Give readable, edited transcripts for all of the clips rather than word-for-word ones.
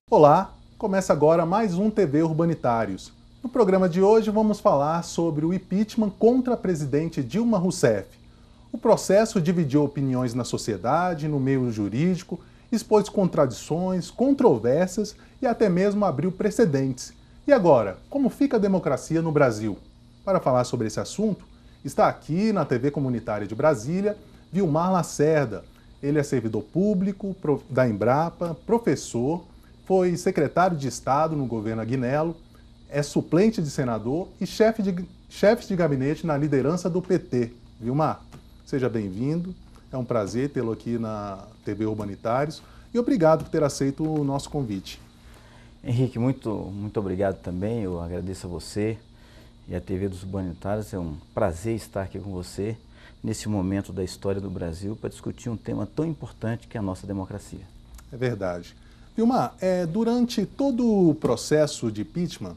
Olá, começa agora mais um TV Urbanitários. No programa de hoje vamos falar sobre o impeachment contra a presidente Dilma Rousseff. O processo dividiu opiniões na sociedade, no meio jurídico, expôs contradições, controvérsias e até mesmo abriu precedentes. E agora, como fica a democracia no Brasil? Para falar sobre esse assunto, está aqui na TV Comunitária de Brasília, Vilmar Lacerda. Ele é servidor público da Embrapa, professor, foi secretário de Estado no governo Aguinello, é suplente de senador e chefe de gabinete na liderança do PT. Vilmar, seja bem-vindo. É um prazer tê-lo aqui na TV Urbanitários e obrigado por ter aceito o nosso convite. Henrique, muito obrigado também. Eu agradeço a você e a TV dos Urbanitários. É um prazer estar aqui com você nesse momento da história do Brasil para discutir um tema tão importante que é a nossa democracia. É verdade. Vilmar, durante todo o processo de impeachment,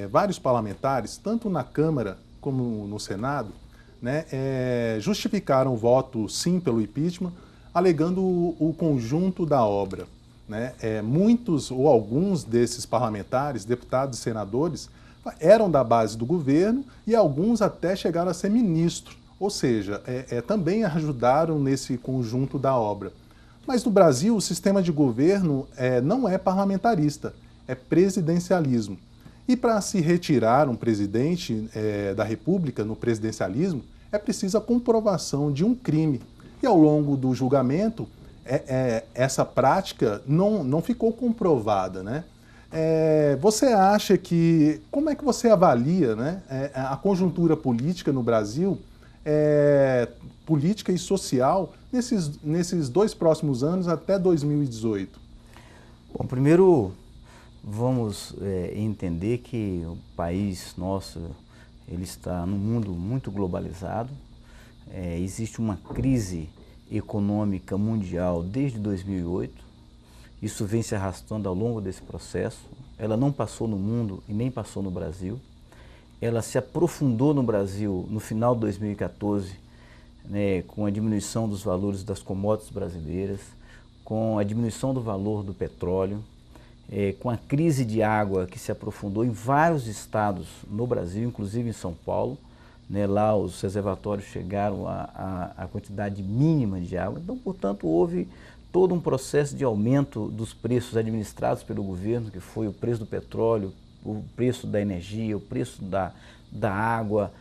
vários parlamentares, tanto na Câmara como no Senado, justificaram o voto sim pelo impeachment, alegando o conjunto da obra. Muitos ou alguns desses parlamentares, deputados e senadores, eram da base do governo e alguns até chegaram a ser ministro, ou seja, também ajudaram nesse conjunto da obra. Mas no Brasil, o sistema de governo não é parlamentarista, é presidencialismo. E para se retirar um presidente da República no presidencialismo, é preciso a comprovação de um crime. E ao longo do julgamento, essa prática não ficou comprovada, né? Você acha que... Como é que você avalia, né, a conjuntura política no Brasil, política e social, nesses dois próximos anos até 2018? Bom, primeiro vamos entender que o país nosso ele está num mundo muito globalizado. Existe uma crise econômica mundial desde 2008. Isso vem se arrastando ao longo desse processo. Ela não passou no mundo e nem passou no Brasil. Ela se aprofundou no Brasil no final de 2014, com a diminuição dos valores das commodities brasileiras, com a diminuição do valor do petróleo, com a crise de água que se aprofundou em vários estados no Brasil, inclusive em São Paulo. Lá os reservatórios chegaram à quantidade mínima de água. Então, portanto, houve todo um processo de aumento dos preços administrados pelo governo, que foi o preço do petróleo, o preço da energia, o preço da água,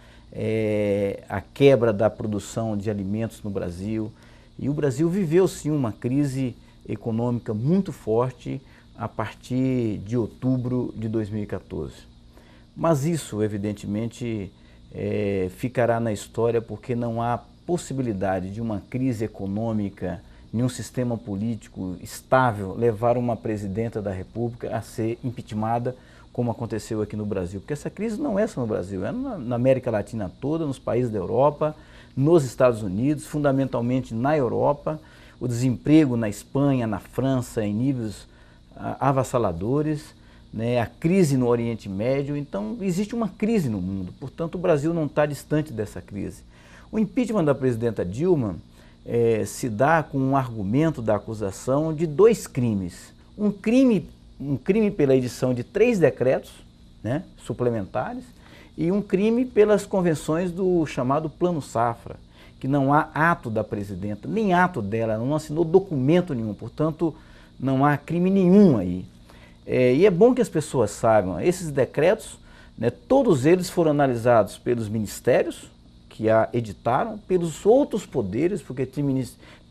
a quebra da produção de alimentos no Brasil. E o Brasil viveu sim uma crise econômica muito forte a partir de outubro de 2014. Mas isso, evidentemente, ficará na história porque não há possibilidade de uma crise econômica em um sistema político estável levar uma presidenta da República a ser impeachmentada, como aconteceu aqui no Brasil, porque essa crise não é só no Brasil, é na América Latina toda, nos países da Europa, nos Estados Unidos, fundamentalmente na Europa, o desemprego na Espanha, na França, em níveis avassaladores, a crise no Oriente Médio. Então existe uma crise no mundo, portanto o Brasil não está distante dessa crise. O impeachment da presidenta Dilma se dá com um argumento da acusação de dois crimes. Um crime pela edição de 3 decretos suplementares e um crime pelas convenções do chamado Plano Safra, que não há ato da presidenta, nem ato dela, não assinou documento nenhum, portanto não há crime nenhum aí. E é bom que as pessoas saibam, esses decretos, todos eles foram analisados pelos ministérios que a editaram, pelos outros poderes, porque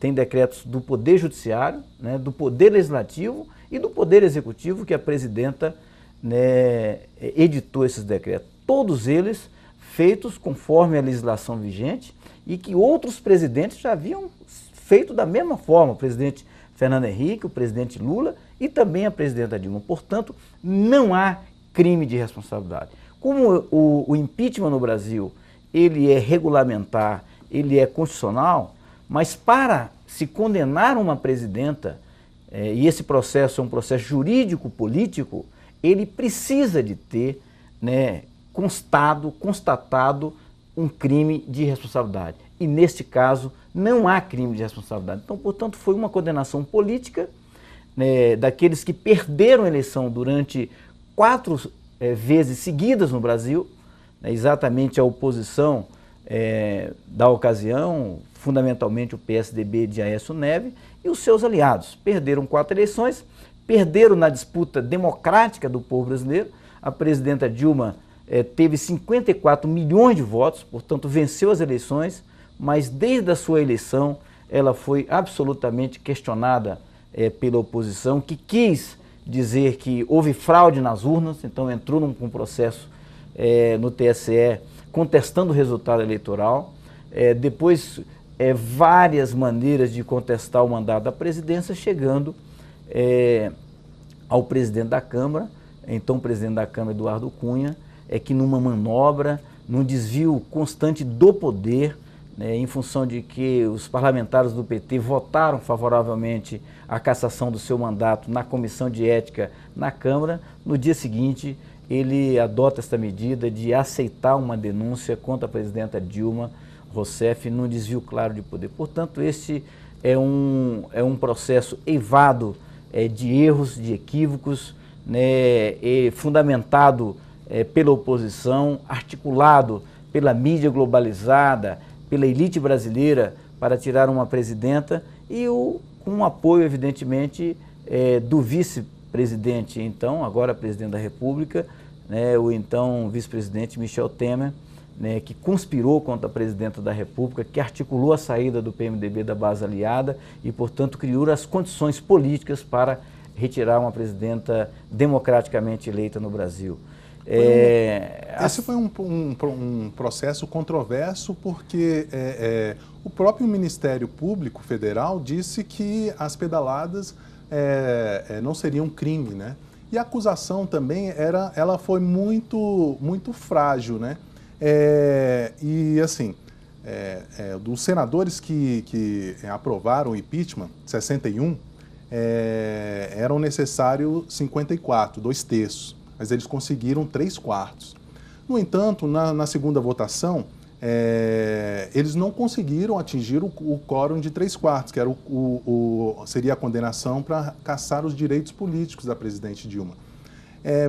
tem decretos do Poder Judiciário, do Poder Legislativo e do Poder Executivo, que a presidenta editou esses decretos. Todos eles feitos conforme a legislação vigente e que outros presidentes já haviam feito da mesma forma, o presidente Fernando Henrique, o presidente Lula e também a presidenta Dilma. Portanto, não há crime de responsabilidade. Como o impeachment no Brasil ele é regulamentar, ele é constitucional, mas para se condenar uma presidenta, e esse processo é um processo jurídico-político, ele precisa de ter constatado um crime de responsabilidade. E neste caso não há crime de responsabilidade. Então, portanto, foi uma condenação política né, daqueles que perderam a eleição durante 4 vezes seguidas no Brasil, né, exatamente a oposição da ocasião, fundamentalmente o PSDB de Aécio Neves e os seus aliados. Perderam 4 eleições, perderam na disputa democrática do povo brasileiro. A presidenta Dilma teve 54 milhões de votos, portanto venceu as eleições, mas desde a sua eleição ela foi absolutamente questionada pela oposição, que quis dizer que houve fraude nas urnas, então entrou num processo no TSE contestando o resultado eleitoral. Depois várias maneiras de contestar o mandato da presidência, chegando ao presidente da Câmara, então presidente da Câmara, Eduardo Cunha, que numa manobra, num desvio constante do poder, né, em função de que os parlamentares do PT votaram favoravelmente à cassação do seu mandato na Comissão de Ética na Câmara, no dia seguinte ele adota esta medida de aceitar uma denúncia contra a presidenta Dilma Rousseff num desvio claro de poder. Portanto, este é um processo eivado de erros, de equívocos, né, fundamentado pela oposição, articulado pela mídia globalizada, pela elite brasileira para tirar uma presidenta e com o apoio, evidentemente, do vice-presidente, então, agora presidente da República, né, o então vice-presidente Michel Temer, né, que conspirou contra a presidenta da República, que articulou a saída do PMDB da base aliada e, portanto, criou as condições políticas para retirar uma presidenta democraticamente eleita no Brasil. Esse foi um processo controverso porque o próprio Ministério Público Federal disse que as pedaladas não seriam crime, né? E a acusação também ela foi muito frágil, né? E assim, dos senadores que aprovaram o impeachment, 61, eram necessários 54, 2/3. Mas eles conseguiram 3/4. No entanto, na segunda votação, eles não conseguiram atingir o quórum de 3/4, que era seria a condenação para cassar os direitos políticos da presidente Dilma.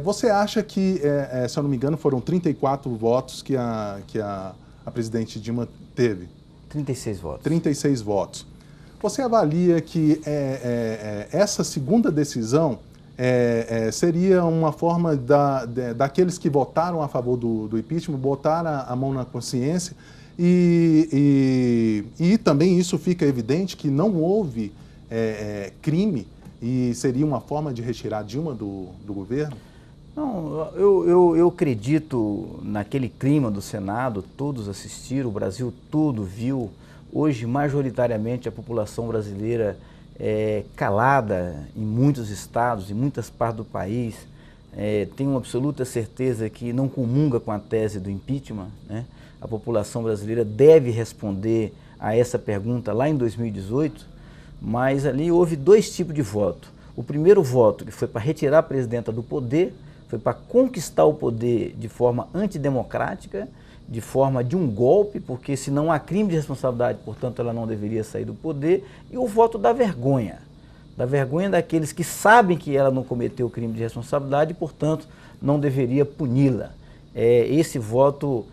Você acha que, se eu não me engano, foram 34 votos que a presidente Dilma teve? 36 votos. 36 votos. Você avalia que essa segunda decisão seria uma forma daqueles que votaram a favor do impeachment botar a mão na consciência e também isso fica evidente que não houve crime e seria uma forma de retirar Dilma do governo? Não, eu acredito naquele clima do Senado, todos assistiram, o Brasil todo viu. Hoje, majoritariamente, a população brasileira calada em muitos estados, em muitas partes do país, tem uma absoluta certeza que não comunga com a tese do impeachment, né? A população brasileira deve responder a essa pergunta lá em 2018, mas ali houve 2 tipos de voto. O primeiro voto, que foi para retirar a presidenta do poder, foi para conquistar o poder de forma antidemocrática, de forma de um golpe, porque se não há crime de responsabilidade, portanto ela não deveria sair do poder, e o voto da vergonha daqueles que sabem que ela não cometeu crime de responsabilidade e, portanto, não deveria puni-la. Esse voto,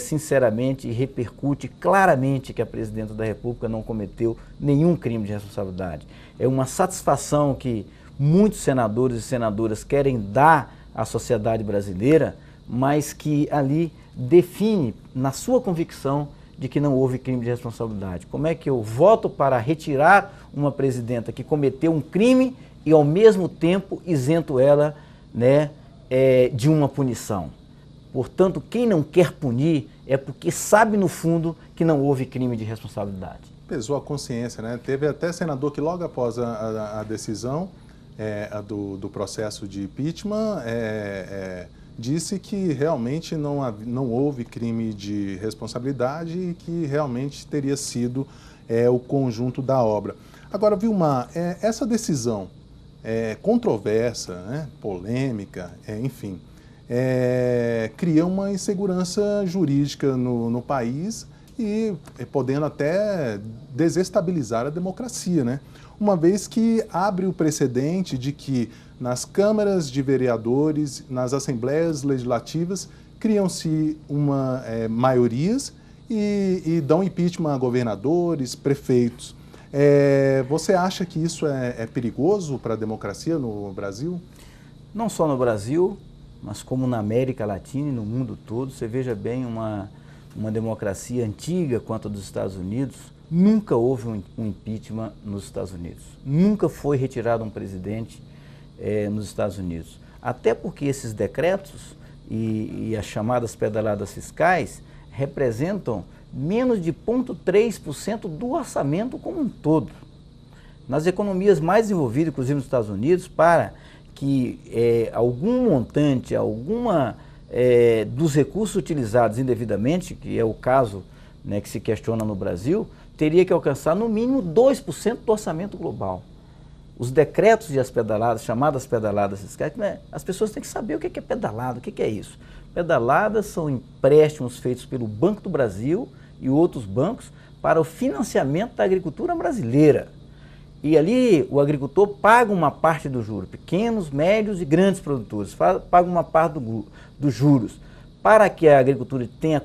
sinceramente, repercute claramente que a presidenta da República não cometeu nenhum crime de responsabilidade. É uma satisfação que muitos senadores e senadoras querem dar à sociedade brasileira, mas que ali define, na sua convicção, de que não houve crime de responsabilidade. Como é que eu voto para retirar uma presidenta que cometeu um crime e, ao mesmo tempo, isento ela, né, de uma punição? Portanto, quem não quer punir é porque sabe, no fundo, que não houve crime de responsabilidade. Pesou a consciência, né? Teve até senador que, logo após a decisão do processo de impeachment, disse que realmente não houve crime de responsabilidade e que realmente teria sido o conjunto da obra. Agora, Vilmar, essa decisão controversa, né, polêmica, enfim, cria uma insegurança jurídica no país e podendo até desestabilizar a democracia, né? uma vez que abre o precedente de que nas câmaras de vereadores, nas assembleias legislativas, criam-se maiorias e dão impeachment a governadores, prefeitos. Você acha que isso é perigoso para a democracia no Brasil? Não só no Brasil, mas como na América Latina e no mundo todo. Você veja bem, uma democracia antiga quanto a dos Estados Unidos, nunca houve um impeachment nos Estados Unidos. Nunca foi retirado um presidente nos Estados Unidos. Até porque esses decretos e as chamadas pedaladas fiscais representam menos de 0,3% do orçamento como um todo. Nas economias mais desenvolvidas, inclusive nos Estados Unidos, para que algum montante, dos recursos utilizados indevidamente, que é o caso, né, que se questiona no Brasil, teria que alcançar no mínimo 2% do orçamento global. Os decretos e as pedaladas, chamadas pedaladas fiscais, né, as pessoas têm que saber o que é pedalada, o que é isso. Pedaladas são empréstimos feitos pelo Banco do Brasil e outros bancos para o financiamento da agricultura brasileira. E ali o agricultor paga uma parte do juro, pequenos, médios e grandes produtores, paga uma parte dos juros. Para que a agricultura tenha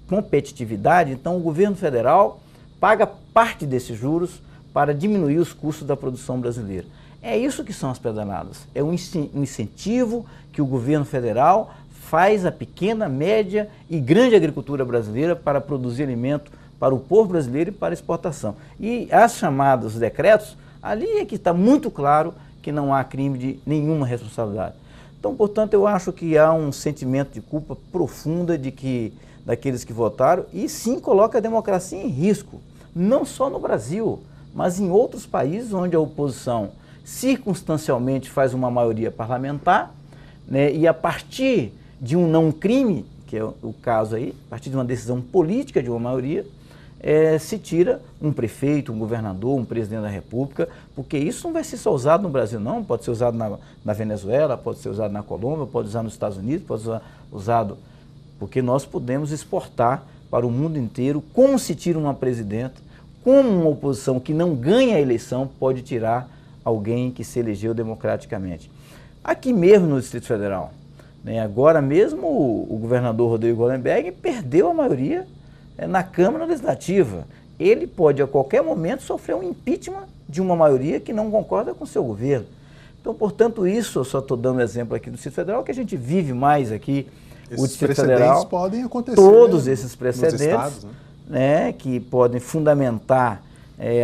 competitividade, então o governo federal paga parte desses juros para diminuir os custos da produção brasileira. É isso que são as pedaladas, é um incentivo que o governo federal faz à pequena, média e grande agricultura brasileira para produzir alimento para o povo brasileiro e para exportação. E as chamadas decretos, ali é que está muito claro que não há crime de nenhuma responsabilidade. Então, portanto, eu acho que há um sentimento de culpa profunda daqueles que votaram e sim coloca a democracia em risco, não só no Brasil, mas em outros países onde a oposição circunstancialmente faz uma maioria parlamentar, né, e a partir de um não crime, que é o caso aí, a partir de uma decisão política de uma maioria, se tira um prefeito, um governador, um presidente da República, porque isso não vai ser só usado no Brasil não, pode ser usado na Venezuela, pode ser usado na Colômbia, pode ser usado nos Estados Unidos, pode ser usado, porque nós podemos exportar para o mundo inteiro como se tira uma presidenta, como uma oposição que não ganha a eleição pode tirar alguém que se elegeu democraticamente. Aqui mesmo no Distrito Federal, né, agora mesmo o governador Rodrigo Hollenberg perdeu a maioria na Câmara Legislativa. Ele pode a qualquer momento sofrer um impeachment de uma maioria que não concorda com o seu governo. Então, portanto, isso eu só estou dando exemplo aqui do Distrito Federal, que a gente vive mais aqui. O Distrito Federal podem acontecer. Todos esses precedentes, estados, né, que podem fundamentar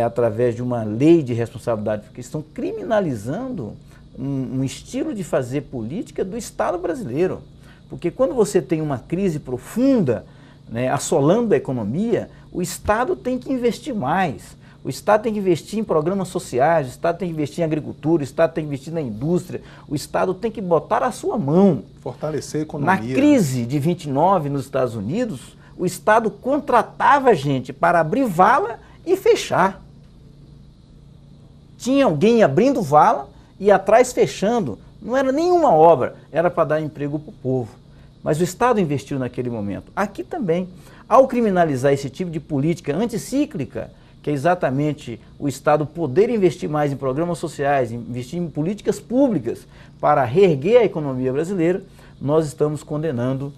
através de uma lei de responsabilidade, porque estão criminalizando um estilo de fazer política do Estado brasileiro. Porque quando você tem uma crise profunda, né, assolando a economia, o Estado tem que investir mais. O Estado tem que investir em programas sociais, o Estado tem que investir em agricultura, o Estado tem que investir na indústria, o Estado tem que botar a sua mão. Fortalecer a economia. Na crise de 29 nos Estados Unidos, o Estado contratava gente para abrir vala e fechar. Tinha alguém abrindo vala e atrás fechando. Não era nenhuma obra, era para dar emprego para o povo. Mas o Estado investiu naquele momento. Aqui também, ao criminalizar esse tipo de política anticíclica, que é exatamente o Estado poder investir mais em programas sociais, investir em políticas públicas para reerguer a economia brasileira, nós estamos condenando,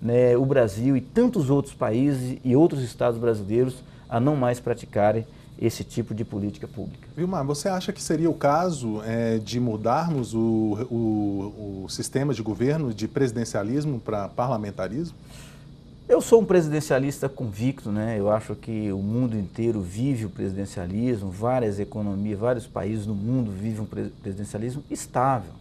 né, o Brasil e tantos outros países e outros estados brasileiros a não mais praticarem esse tipo de política pública. Vilmar, você acha que seria o caso de mudarmos o sistema de governo de presidencialismo para parlamentarismo? Eu sou um presidencialista convicto, né? Eu acho que o mundo inteiro vive o presidencialismo, várias economias, vários países no mundo vivem um presidencialismo estável.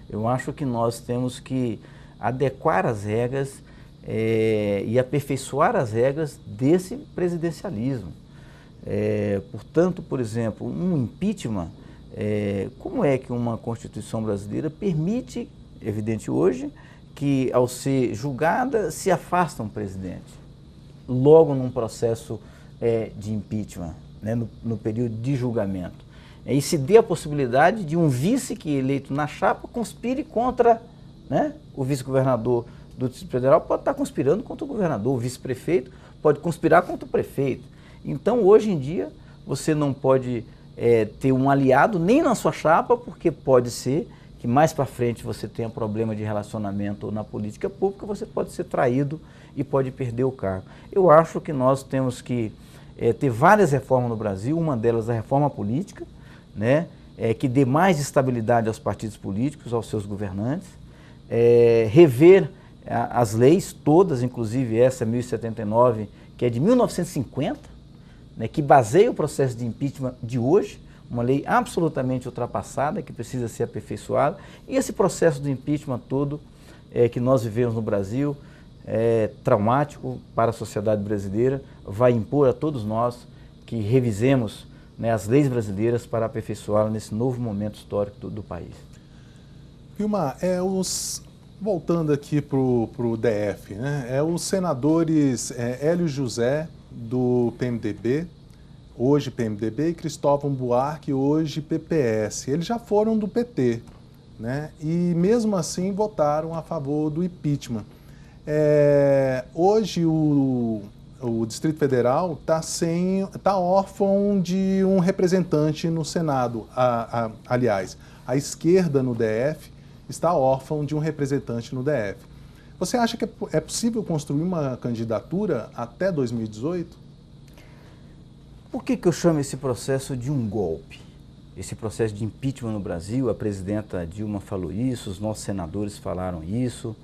Eu acho que nós temos que adequar as regras e aperfeiçoar as regras desse presidencialismo. Portanto, por exemplo, um impeachment, como é que uma Constituição brasileira permite, evidente hoje, que ao ser julgada se afasta um presidente, logo num processo de impeachment, né, no período de julgamento. E se dê a possibilidade de um vice que eleito na chapa conspire contra, né, o vice-governador do Distrito Federal, pode estar conspirando contra o governador, o vice-prefeito pode conspirar contra o prefeito. Então, hoje em dia, você não pode ter um aliado nem na sua chapa, porque pode ser que mais para frente você tenha problema de relacionamento na política pública, você pode ser traído e pode perder o cargo. Eu acho que nós temos que ter várias reformas no Brasil, uma delas a reforma política, né, que dê mais estabilidade aos partidos políticos, aos seus governantes, rever as leis todas, inclusive essa 1079, que é de 1950, né, que baseia o processo de impeachment de hoje, uma lei absolutamente ultrapassada, que precisa ser aperfeiçoada, e esse processo de impeachment todo que nós vivemos no Brasil, traumático para a sociedade brasileira, vai impor a todos nós que revisemos, né, as leis brasileiras para aperfeiçoá-las nesse novo momento histórico do país. Vilmar, voltando aqui para o DF, né, os senadores Hélio José, do PMDB, hoje PMDB, e Cristóvão Buarque, hoje PPS. Eles já foram do PT, né, e mesmo assim votaram a favor do impeachment. Hoje o Distrito Federal está órfão de um representante no Senado. Aliás, a esquerda no DF está órfã de um representante no DF. Você acha que é possível construir uma candidatura até 2018? Por que eu chamo esse processo de um golpe? Esse processo de impeachment no Brasil, a presidenta Dilma falou isso, os nossos senadores falaram isso,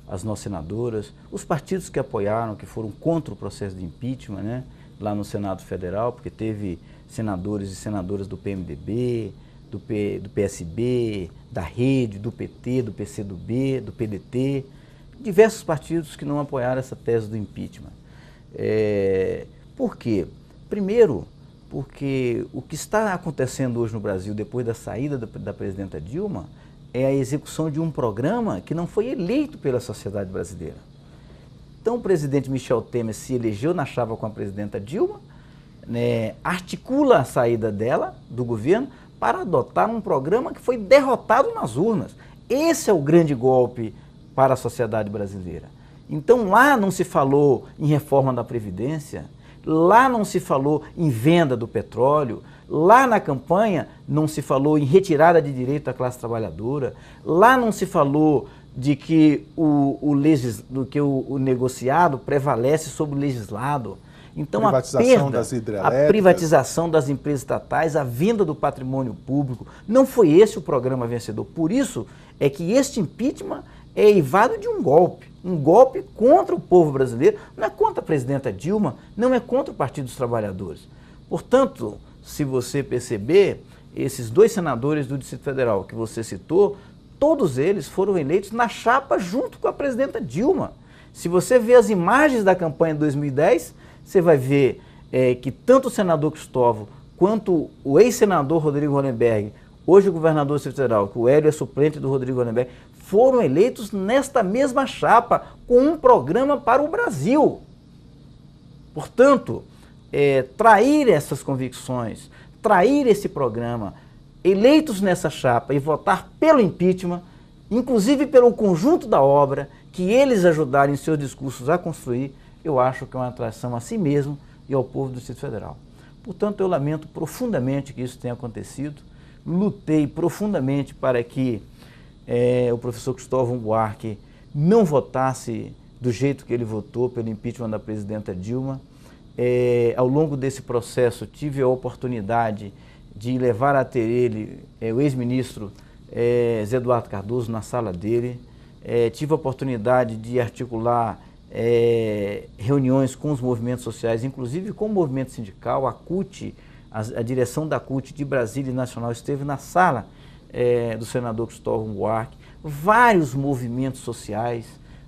as nossas senadoras, os partidos que apoiaram, que foram contra o processo de impeachment, né, lá no Senado Federal, porque teve senadores e senadoras do PMDB, do PSB, da Rede, do PT, do PCdoB, do PDT, diversos partidos que não apoiaram essa tese do impeachment. Por quê? Primeiro, porque o que está acontecendo hoje no Brasil, depois da saída da presidenta Dilma, é a execução de um programa que não foi eleito pela sociedade brasileira. Então o presidente Michel Temer se elegeu na chapa com a presidenta Dilma, né, articula a saída dela, do governo, para adotar um programa que foi derrotado nas urnas. Esse é o grande golpe para a sociedade brasileira. Então lá não se falou em reforma da Previdência, lá não se falou em venda do petróleo, lá na campanha não se falou em retirada de direito da classe trabalhadora, lá não se falou de que o negociado prevalece sobre o legislado. Então a privatização das empresas estatais, a venda do patrimônio público, não foi esse o programa vencedor. Por isso é que este impeachment é eivado de um golpe contra o povo brasileiro, não é contra a presidenta Dilma, não é contra o Partido dos Trabalhadores. Portanto, se você perceber, esses dois senadores do Distrito Federal que você citou, todos eles foram eleitos na chapa junto com a presidenta Dilma. Se você ver as imagens da campanha de 2010, você vai ver que tanto o senador Cristóvão quanto o ex-senador Rodrigo Hollenberg, hoje o governador do Distrito Federal, que o Hélio é suplente do Rodrigo Hollenberg, foram eleitos nesta mesma chapa, com um programa para o Brasil. Portanto, trair essas convicções, trair esse programa, eleitos nessa chapa e votar pelo impeachment, inclusive pelo conjunto da obra, que eles ajudaram em seus discursos a construir, eu acho que é uma traição a si mesmo e ao povo do Distrito Federal. Portanto, eu lamento profundamente que isso tenha acontecido, lutei profundamente para que o professor Cristóvão Buarque não votasse do jeito que ele votou pelo impeachment da presidenta Dilma. Ao longo desse processo, tive a oportunidade de levar a ter ele, o ex-ministro Zé Eduardo Cardoso, na sala dele. Tive a oportunidade de articular reuniões com os movimentos sociais, inclusive com o movimento sindical. A CUT, a direção da CUT de Brasília e Nacional esteve na sala do senador Cristóvão Buarque. Vários movimentos sociais,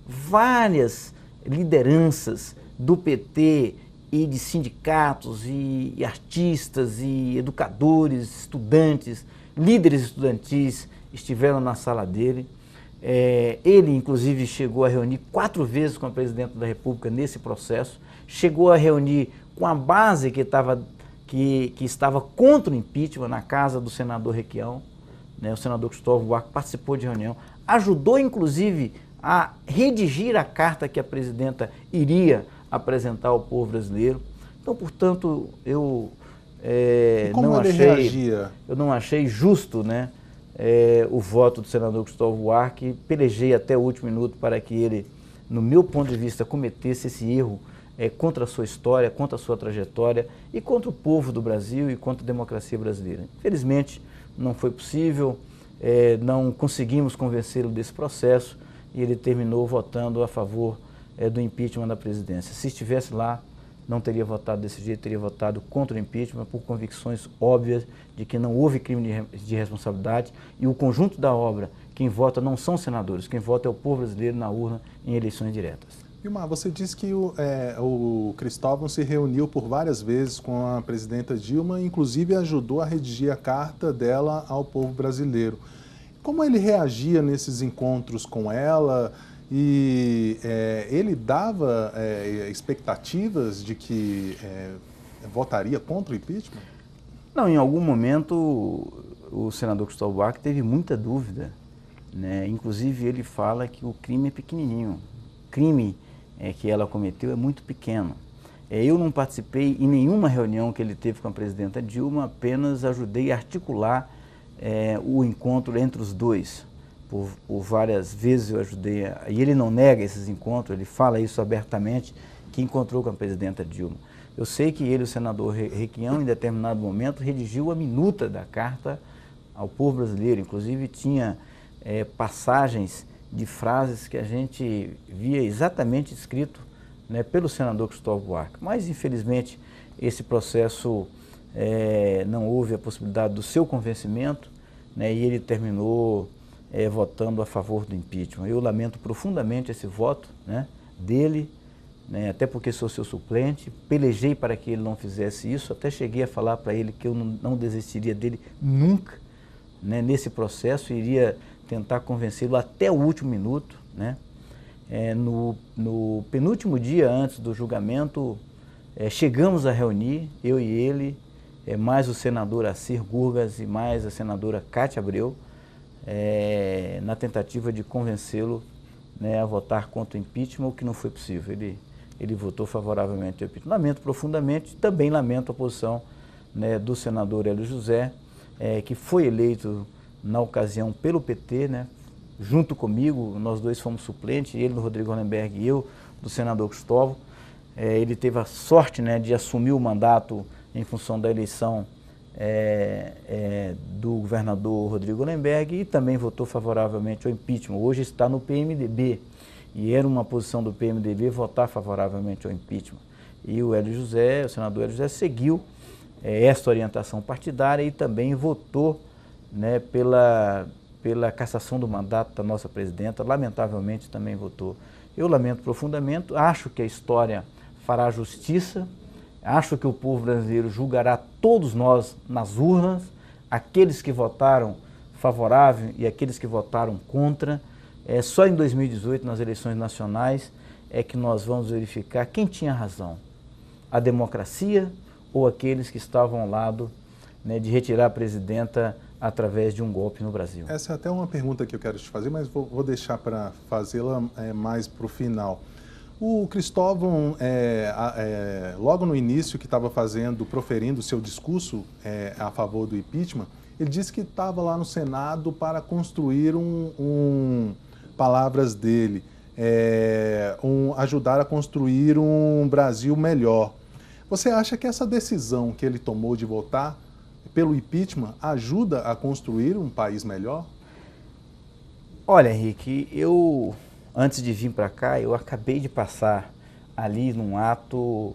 várias lideranças do PT e de sindicatos e artistas e educadores, estudantes, líderes estudantis estiveram na sala dele. Ele, inclusive, chegou a reunir 4 vezes com a presidenta da República nesse processo, chegou a reunir com a base que estava contra o impeachment na casa do senador Requião, né? O senador Cristóvão Buarque participou de reunião, ajudou, inclusive, a redigir a carta que a presidenta iria apresentar ao povo brasileiro. Então, portanto, eu E como ele reagia? Eu não achei justo, né, o voto do senador Cristóvão Buarque. Pelejei até o último minuto para que ele, no meu ponto de vista, cometesse esse erro contra a sua história, contra a sua trajetória e contra o povo do Brasil e contra a democracia brasileira. Infelizmente, não foi possível, não conseguimos convencê-lo desse processo e ele terminou votando a favor do impeachment da presidência. Se estivesse lá, não teria votado desse jeito, teria votado contra o impeachment por convicções óbvias de que não houve crime de responsabilidade e o conjunto da obra, quem vota não são senadores, quem vota é o povo brasileiro na urna em eleições diretas. Vilmar, você disse que o Cristóvão se reuniu por várias vezes com a presidenta Dilma, inclusive ajudou a redigir a carta dela ao povo brasileiro. Como ele reagia nesses encontros com ela? E ele dava expectativas de que votaria contra o impeachment? Não, em algum momento o senador Cristóvão Buarque teve muita dúvida, né? Inclusive ele fala que o crime é pequenininho, o crime que ela cometeu é muito pequeno. Eu não participei em nenhuma reunião que ele teve com a presidenta Dilma, apenas ajudei a articular o encontro entre os dois. Por várias vezes eu ajudei, e ele não nega esses encontros, ele fala isso abertamente, que encontrou com a presidenta Dilma. Eu sei que ele, o senador Requião, em determinado momento, redigiu a minuta da carta ao povo brasileiro, inclusive tinha passagens de frases que a gente via exatamente escrito, né, pelo senador Cristóvão Buarque. Mas, infelizmente, esse processo não houve a possibilidade do seu convencimento, né, e ele terminou votando a favor do impeachment. Eu lamento profundamente esse voto, né, dele, né, até porque sou seu suplente, pelejei para que ele não fizesse isso, até cheguei a falar para ele que eu não desistiria dele nunca, né, nesse processo, iria tentar convencê-lo até o último minuto, né. No penúltimo dia antes do julgamento, chegamos a reunir, eu e ele, mais o senador Assir Gurgas e mais a senadora Cátia Abreu, na tentativa de convencê-lo, né, a votar contra o impeachment, o que não foi possível. Ele votou favoravelmente ao impeachment. Lamento profundamente, também lamento a posição, né, do senador Hélio José, que foi eleito na ocasião pelo PT, né, junto comigo, nós dois fomos suplentes, ele do Rodrigo Hollenberg e eu do senador Cristóvão. Ele teve a sorte, né, de assumir o mandato em função da eleição do governador Rodrigo Hollenberg e também votou favoravelmente ao impeachment. Hoje está no PMDB e era uma posição do PMDB votar favoravelmente ao impeachment. E o Hélio José, o senador Hélio José, seguiu esta orientação partidária e também votou, né, pela cassação do mandato da nossa presidenta, lamentavelmente também votou. Eu lamento profundamente, acho que a história fará justiça, acho que o povo brasileiro julgará todos nós nas urnas, aqueles que votaram favorável e aqueles que votaram contra. Só em 2018, nas eleições nacionais, é que nós vamos verificar quem tinha razão, a democracia ou aqueles que estavam ao lado, né, de retirar a presidenta através de um golpe no Brasil. Essa é até uma pergunta que eu quero te fazer, mas vou deixar para fazê-la mais para o final. O Cristóvão, logo no início que estava proferindo o seu discurso a favor do impeachment, ele disse que estava lá no Senado para construir palavras dele, ajudar a construir um Brasil melhor. Você acha que essa decisão que ele tomou de votar pelo impeachment ajuda a construir um país melhor? Olha, Henrique, antes de vir para cá, eu acabei de passar ali num ato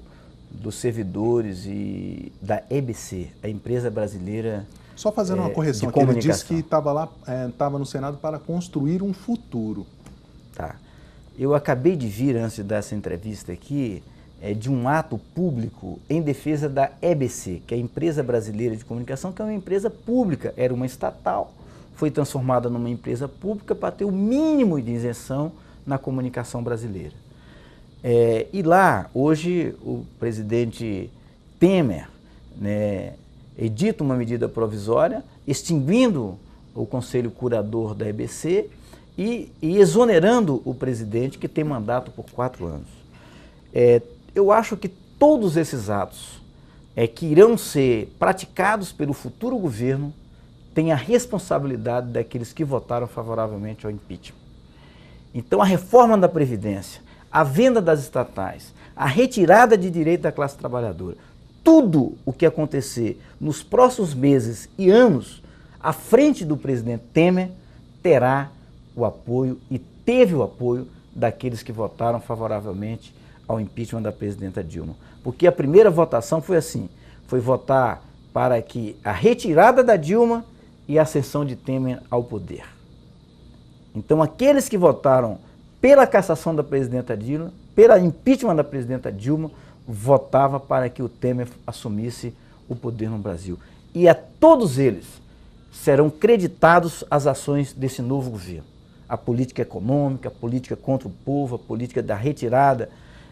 dos servidores e da EBC, a empresa brasileira. Só fazendo uma correção aqui, ele disse que estava no Senado para construir um futuro. Tá. Eu acabei de vir, antes dessa entrevista aqui, de um ato público em defesa da EBC, que é a Empresa Brasileira de Comunicação, que é uma empresa pública, era uma estatal, foi transformada numa empresa pública para ter o mínimo de isenção na comunicação brasileira. E lá, hoje, o presidente Temer, né, edita uma medida provisória, extinguindo o conselho curador da EBC e exonerando o presidente, que tem mandato por 4 anos. Eu acho que todos esses atos que irão ser praticados pelo futuro governo têm a responsabilidade daqueles que votaram favoravelmente ao impeachment. Então, a reforma da Previdência, a venda das estatais, a retirada de direito da classe trabalhadora, tudo o que acontecer nos próximos meses e anos à frente do presidente Temer terá o apoio e teve o apoio daqueles que votaram favoravelmente ao impeachment da presidenta Dilma. Porque a primeira votação foi assim, foi votar para que a retirada da Dilma e a ascensão de Temer ao poder. Então, aqueles que votaram pela cassação da presidenta Dilma, pela impeachment da presidenta Dilma, votava para que o Temer assumisse o poder no Brasil. E a todos eles serão creditados as ações desse novo governo. A política econômica, a política contra o povo, a política da retirada,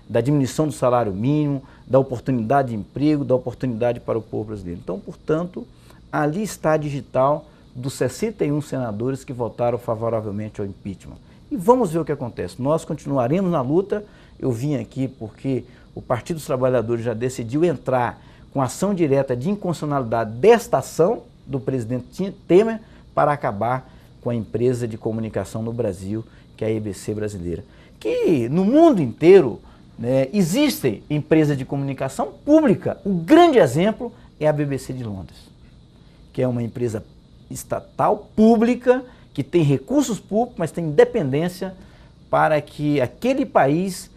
da diminuição do salário mínimo, da oportunidade de emprego, da oportunidade para o povo brasileiro. Então, portanto, ali está a digital dos 61 senadores que votaram favoravelmente ao impeachment. E vamos ver o que acontece. Nós continuaremos na luta. Eu vim aqui porque o Partido dos Trabalhadores já decidiu entrar com ação direta de inconstitucionalidade desta ação do presidente Temer para acabar com a empresa de comunicação no Brasil, que é a EBC brasileira. Que no mundo inteiro, né, existem empresas de comunicação pública. O grande exemplo é a BBC de Londres, que é uma empresa estatal pública, que tem recursos públicos, mas tem independência para que aquele país,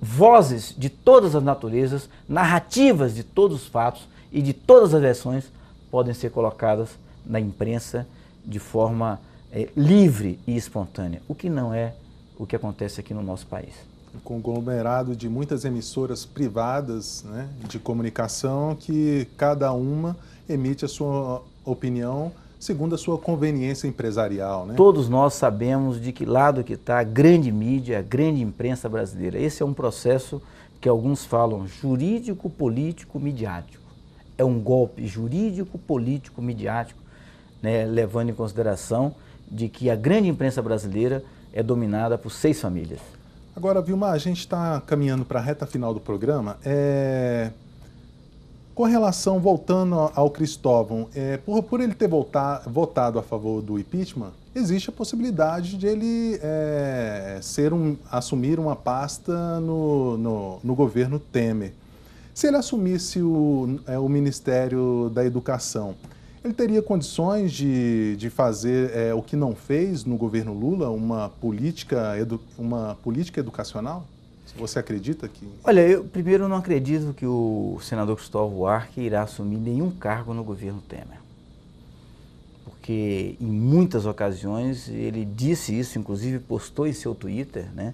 vozes de todas as naturezas, narrativas de todos os fatos e de todas as versões podem ser colocadas na imprensa de forma livre e espontânea, o que não é o que acontece aqui no nosso país. Um conglomerado de muitas emissoras privadas, né, de comunicação, que cada uma emite a sua opinião segundo a sua conveniência empresarial, né? Todos nós sabemos de que lado que está a grande mídia, a grande imprensa brasileira. Esse é um processo que alguns falam jurídico, político, midiático. É um golpe jurídico, político, midiático, né, levando em consideração de que a grande imprensa brasileira é dominada por 6 famílias. Agora, Vilmar, a gente está caminhando para a reta final do programa. Com relação, voltando ao Cristóvão, por ele ter votado a favor do impeachment, existe a possibilidade de ele assumir uma pasta no governo Temer. Se ele assumisse o Ministério da Educação, ele teria condições de fazer o que não fez no governo Lula, uma política educacional? Você acredita que... Olha, eu primeiro não acredito que o senador Cristóvão Buarque irá assumir nenhum cargo no governo Temer. Porque em muitas ocasiões ele disse isso, inclusive postou em seu Twitter, né,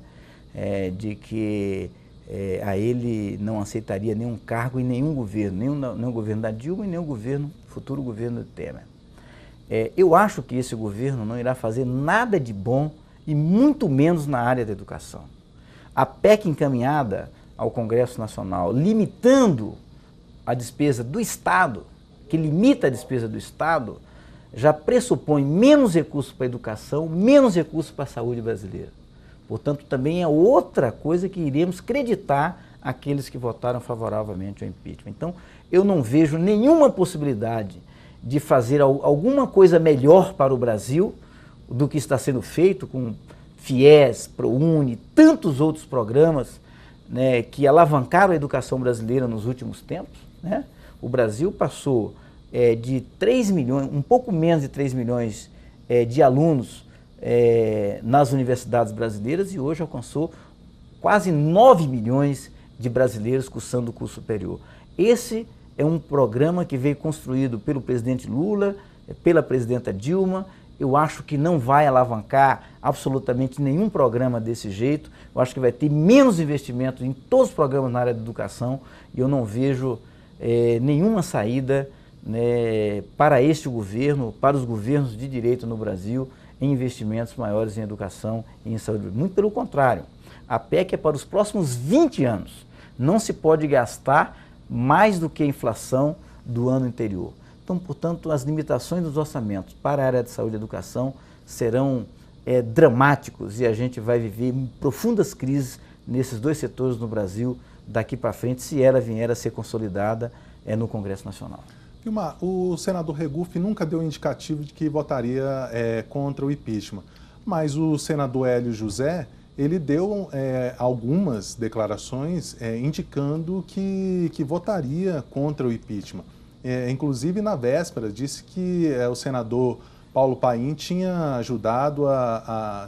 de que a ele não aceitaria nenhum cargo em nenhum governo, nem o governo da Dilma e nem o futuro governo do Temer. Eu acho que esse governo não irá fazer nada de bom e muito menos na área da educação. A PEC encaminhada ao Congresso Nacional, limitando a despesa do Estado, que limita a despesa do Estado, já pressupõe menos recursos para a educação, menos recursos para a saúde brasileira. Portanto, também é outra coisa que iremos creditar aqueles que votaram favoravelmente ao impeachment. Então, eu não vejo nenhuma possibilidade de fazer alguma coisa melhor para o Brasil do que está sendo feito com FIES, ProUni, tantos outros programas, né, que alavancaram a educação brasileira nos últimos tempos, né? O Brasil passou de 3 milhões, um pouco menos de 3 milhões de alunos nas universidades brasileiras e hoje alcançou quase 9 milhões de brasileiros cursando o curso superior. Esse é um programa que veio construído pelo presidente Lula, pela presidenta Dilma. Eu acho que não vai alavancar absolutamente nenhum programa desse jeito. Eu acho que vai ter menos investimento em todos os programas na área da educação e eu não vejo nenhuma saída, né, para este governo, para os governos de direito no Brasil, em investimentos maiores em educação e em saúde. Muito pelo contrário, a PEC é para os próximos 20 anos. Não se pode gastar mais do que a inflação do ano anterior. Então, portanto, as limitações dos orçamentos para a área de saúde e educação serão dramáticos e a gente vai viver profundas crises nesses dois setores no Brasil daqui para frente, se ela vier a ser consolidada no Congresso Nacional. Vilmar, o senador Regufe nunca deu indicativo de que votaria contra o impeachment, mas o senador Hélio José, ele deu algumas declarações indicando que votaria contra o impeachment. Inclusive, na véspera, disse que o senador Paulo Paim tinha ajudado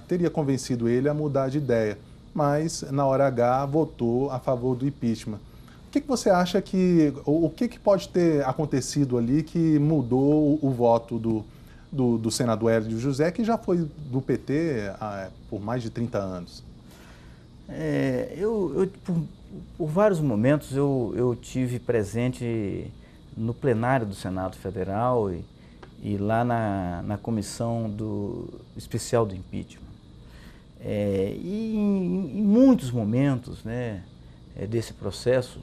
teria convencido ele a mudar de ideia, mas na hora H votou a favor do impeachment. O que você acha o que pode ter acontecido ali que mudou o voto do senador Hélio José, que já foi do PT por mais de 30 anos? Por vários momentos eu tive presente no plenário do Senado Federal e lá na comissão especial do impeachment. E em muitos momentos, né, desse processo,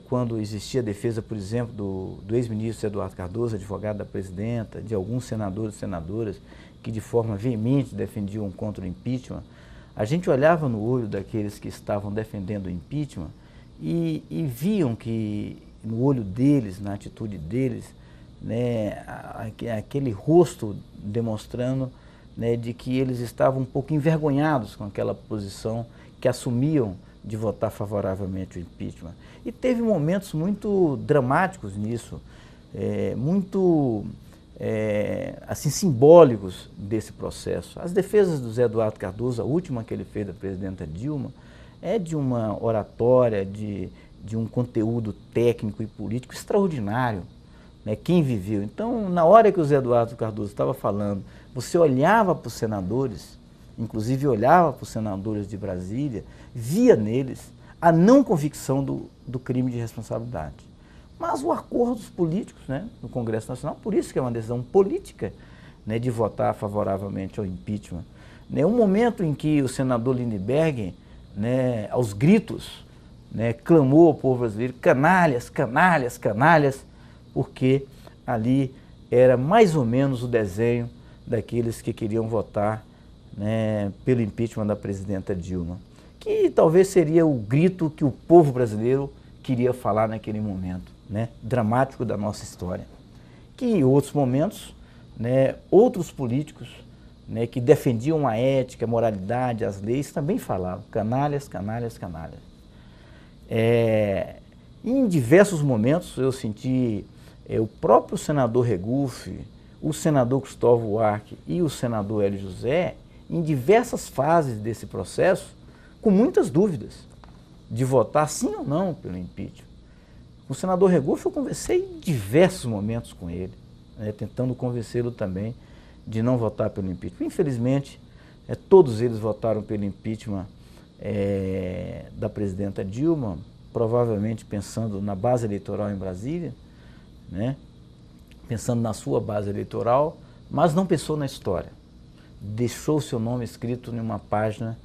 quando existia a defesa, por exemplo, do ex-ministro Eduardo Cardoso, advogado da presidenta, de alguns senadores e senadoras que de forma veemente defendiam contra o impeachment, a gente olhava no olho daqueles que estavam defendendo o impeachment e viam que no olho deles, na atitude deles, né, aquele rosto demonstrando, né, de que eles estavam um pouco envergonhados com aquela posição que assumiam de votar favoravelmente o impeachment. E teve momentos muito dramáticos nisso, muito assim, simbólicos desse processo. As defesas do Zé Eduardo Cardoso, a última que ele fez da presidenta Dilma, é de uma oratória, de um conteúdo técnico e político extraordinário, né? Quem viveu. Então, na hora que o Zé Eduardo Cardoso estava falando, você olhava para os senadores, inclusive olhava para os senadores de Brasília, via neles a não convicção do crime de responsabilidade. Mas o acordo dos políticos, né, no Congresso Nacional, por isso que é uma decisão política, né, de votar favoravelmente ao impeachment. Um momento em que o senador Lindbergh, né, aos gritos, né, clamou ao povo brasileiro, canalhas, canalhas, canalhas, porque ali era mais ou menos o desenho daqueles que queriam votar, né, pelo impeachment da presidenta Dilma, que talvez seria o grito que o povo brasileiro queria falar naquele momento, né, dramático da nossa história. Que em outros momentos, né, outros políticos, né, que defendiam a ética, a moralidade, as leis, também falavam canalhas, canalhas, canalhas. Em diversos momentos eu senti o próprio senador Regufe, o senador Cristóvão Buarque e o senador Hélio José, em diversas fases desse processo, com muitas dúvidas de votar sim ou não pelo impeachment. O senador Regufe, eu conversei em diversos momentos com ele, né, tentando convencê-lo também de não votar pelo impeachment. Infelizmente, todos eles votaram pelo impeachment da presidenta Dilma, provavelmente pensando na base eleitoral em Brasília, né, pensando na sua base eleitoral, mas não pensou na história. Deixou seu nome escrito em uma página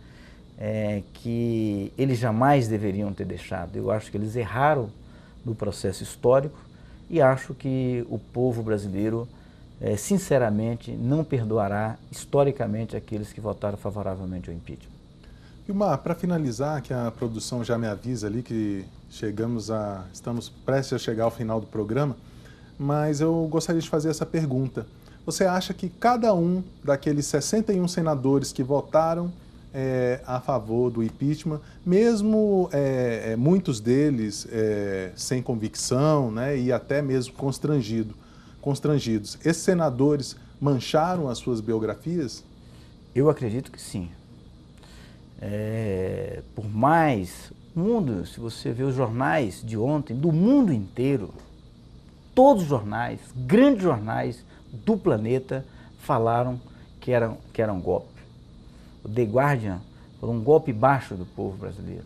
que eles jamais deveriam ter deixado. Eu acho que eles erraram no processo histórico e acho que o povo brasileiro, sinceramente, não perdoará historicamente aqueles que votaram favoravelmente ao impeachment. Vilmar, para finalizar, que a produção já me avisa ali que estamos prestes a chegar ao final do programa, mas eu gostaria de fazer essa pergunta. Você acha que cada um daqueles 61 senadores que votaram a favor do impeachment, mesmo muitos deles sem convicção, né, e até mesmo constrangidos, esses senadores mancharam as suas biografias? Eu acredito que sim. Por mais mundo, se você vê os jornais de ontem, do mundo inteiro, todos os jornais, grandes jornais do planeta falaram que era um golpe. O The Guardian foi um golpe baixo do povo brasileiro,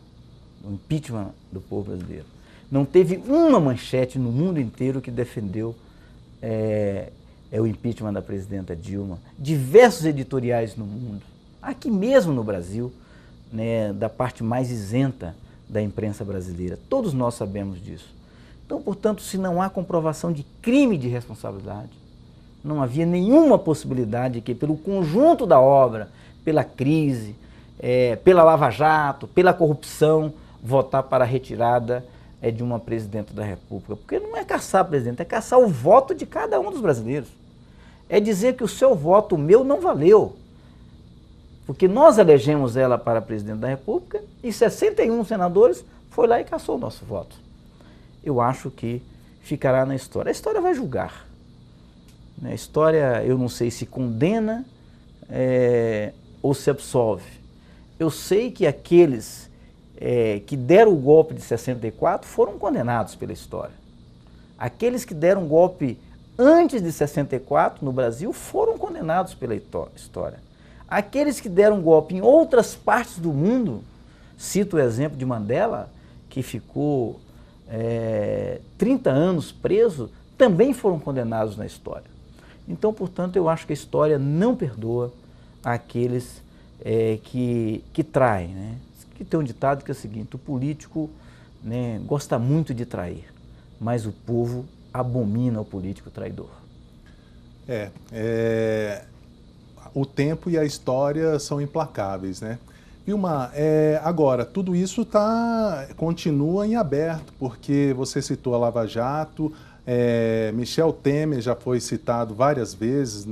um impeachment do povo brasileiro. Não teve uma manchete no mundo inteiro que defendeu o impeachment da presidenta Dilma. Diversos editoriais no mundo, aqui mesmo no Brasil, né, da parte mais isenta da imprensa brasileira. Todos nós sabemos disso. Então, portanto, se não há comprovação de crime de responsabilidade, não havia nenhuma possibilidade de que, pelo conjunto da obra, pela crise, pela Lava Jato, pela corrupção, votar para a retirada é de uma presidenta da República, porque não é caçar a presidente, é caçar o voto de cada um dos brasileiros. É dizer que o seu voto, o meu, não valeu. Porque nós elegemos ela para presidente da República e 61 senadores foi lá e caçou o nosso voto. Eu acho que ficará na história. A história vai julgar. A história, eu não sei se condena ou se absolve. Eu sei que aqueles que deram o golpe de 64 foram condenados pela história. Aqueles que deram o golpe antes de 64 no Brasil foram condenados pela história. Aqueles que deram golpe em outras partes do mundo, cito o exemplo de Mandela, que ficou 30 anos preso, também foram condenados na história. Então, portanto, eu acho que a história não perdoa aqueles que traem, né? Que tem um ditado que é o seguinte: o político, né, gosta muito de trair, mas o povo abomina o político traidor. O tempo e a história são implacáveis, né? Vilmar, agora, tudo isso continua em aberto, porque você citou a Lava Jato, Michel Temer já foi citado várias vezes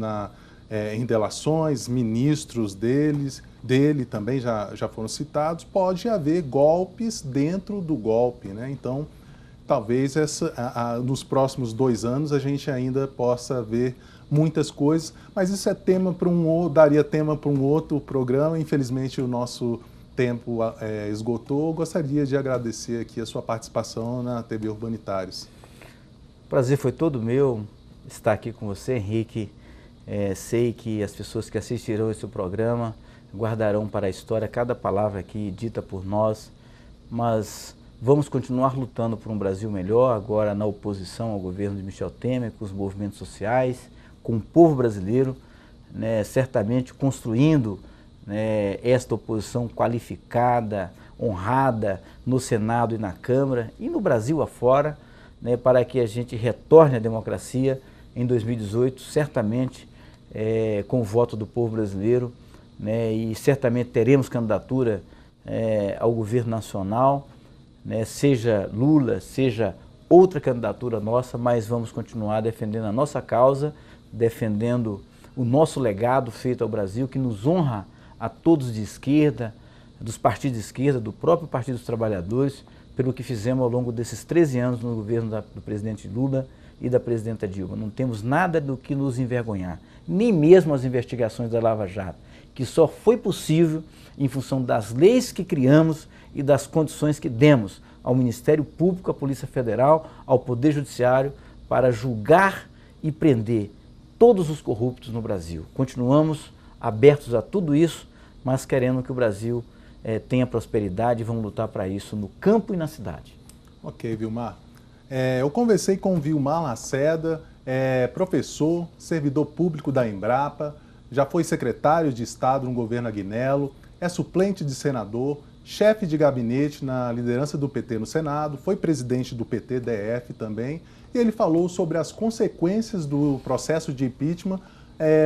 em delações, ministros dele também já foram citados. Pode haver golpes dentro do golpe, né? Então, talvez nos próximos 2 anos a gente ainda possa ver muitas coisas, mas isso daria tema para um outro programa. Infelizmente o nosso tempo esgotou. Eu gostaria de agradecer aqui a sua participação na TV Urbanitários. O prazer foi todo meu estar aqui com você, Henrique. Sei que as pessoas que assistirão esse programa guardarão para a história cada palavra aqui dita por nós, mas vamos continuar lutando por um Brasil melhor, agora na oposição ao governo de Michel Temer, com os movimentos sociais, com o povo brasileiro, né, certamente construindo, né, esta oposição qualificada, honrada no Senado e na Câmara e no Brasil afora, né, para que a gente retorne à democracia em 2018, certamente com o voto do povo brasileiro, né, e certamente teremos candidatura ao governo nacional, né, seja Lula, seja outra candidatura nossa, mas vamos continuar defendendo a nossa causa, defendendo o nosso legado feito ao Brasil, que nos honra a todos de esquerda, dos partidos de esquerda, do próprio Partido dos Trabalhadores, pelo que fizemos ao longo desses 13 anos no governo do presidente Lula e da presidenta Dilma. Não temos nada do que nos envergonhar, nem mesmo as investigações da Lava Jato, que só foi possível em função das leis que criamos e das condições que demos ao Ministério Público, à Polícia Federal, ao Poder Judiciário, para julgar e prender todos os corruptos no Brasil. Continuamos abertos a tudo isso, mas querendo que o Brasil tenha prosperidade e vamos lutar para isso no campo e na cidade. Ok, Vilmar. Eu conversei com o Vilmar Lacerda, professor, servidor público da Embrapa, já foi secretário de Estado no governo Aguinello, é suplente de senador, chefe de gabinete na liderança do PT no Senado, foi presidente do PT-DF também, e ele falou sobre as consequências do processo de impeachment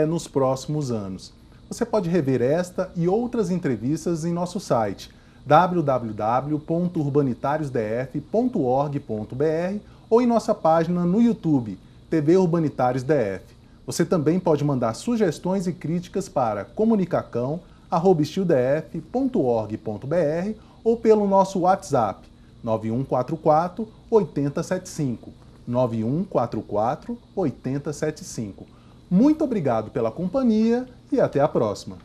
nos próximos anos. Você pode rever esta e outras entrevistas em nosso site www.urbanitariosdf.org.br ou em nossa página no YouTube, TV Urbanitários DF. Você também pode mandar sugestões e críticas para comunicacão@estildf.org.br ou pelo nosso WhatsApp 9144 8075. 9144 8075. Muito obrigado pela companhia e até a próxima.